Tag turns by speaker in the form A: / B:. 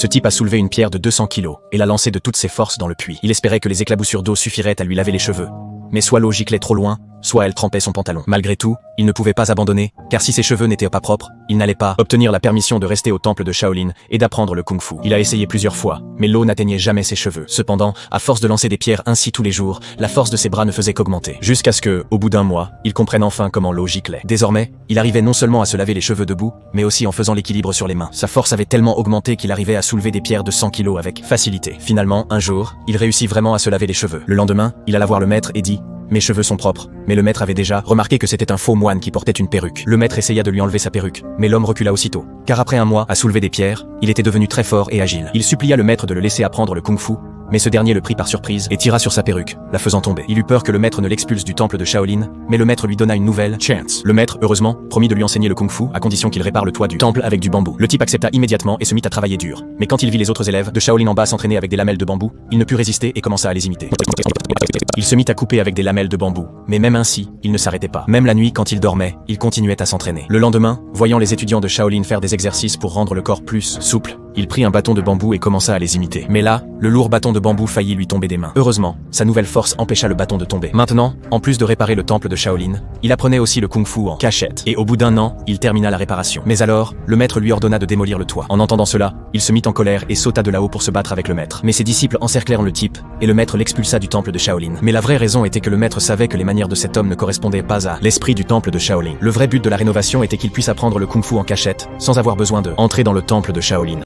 A: Ce type a soulevé une pierre de 200 kilos et l'a lancée de toutes ses forces dans le puits. Il espérait que les éclaboussures d'eau suffiraient à lui laver les cheveux. Mais soit l'eau giclait trop loin, soit elle trempait son pantalon. Malgré tout, il ne pouvait pas abandonner, car si ses cheveux n'étaient pas propres, il n'allait pas obtenir la permission de rester au temple de Shaolin et d'apprendre le kung-fu. Il a essayé plusieurs fois, mais l'eau n'atteignait jamais ses cheveux. Cependant, à force de lancer des pierres ainsi tous les jours, la force de ses bras ne faisait qu'augmenter. Jusqu'à ce que, au bout d'un mois, il comprenne enfin comment l'eau giclait. Désormais, il arrivait non seulement à se laver les cheveux debout, mais aussi en faisant l'équilibre sur les mains. Sa force avait tellement augmenté qu'il arrivait à soulever des pierres de 100 kilos avec facilité. Finalement, un jour, il réussit vraiment à se laver les cheveux. Le lendemain, il alla voir le maître et dit: mes cheveux sont propres. Mais le maître avait déjà remarqué que c'était un faux moine qui portait une perruque. Le maître essaya de lui enlever sa perruque, mais l'homme recula aussitôt. Car après un mois à soulever des pierres, il était devenu très fort et agile. Il supplia le maître de le laisser apprendre le kung-fu, mais ce dernier le prit par surprise et tira sur sa perruque, la faisant tomber. Il eut peur que le maître ne l'expulse du temple de Shaolin, mais le maître lui donna une nouvelle chance. Le maître, heureusement, promit de lui enseigner le kung-fu à condition qu'il répare le toit du temple avec du bambou. Le type accepta immédiatement et se mit à travailler dur. Mais quand il vit les autres élèves de Shaolin en bas s'entraîner avec des lamelles de bambou, il ne put résister et commença à les imiter. Il se mit à couper avec des lamelles de bambou, mais même ainsi, il ne s'arrêtait pas. Même la nuit, quand il dormait, il continuait à s'entraîner. Le lendemain, voyant les étudiants de Shaolin faire des exercices pour rendre le corps plus souple, il prit un bâton de bambou et commença à les imiter. Mais là, le lourd bâton de bambou faillit lui tomber des mains. Heureusement, sa nouvelle force empêcha le bâton de tomber. Maintenant, en plus de réparer le temple de Shaolin, il apprenait aussi le kung-fu en cachette. Et au bout d'un an, il termina la réparation. Mais alors, le maître lui ordonna de démolir le toit. En entendant cela, il se mit en colère et sauta de là-haut pour se battre avec le maître. Mais ses disciples encerclèrent le type, et le maître l'expulsa du temple de Shaolin. Mais la vraie raison était que le maître savait que les manières de cet homme ne correspondaient pas à l'esprit du temple de Shaolin. Le vrai but de la rénovation était qu'il puisse apprendre le kung-fu en cachette, sans avoir besoin de entrer dans le temple de Shaolin.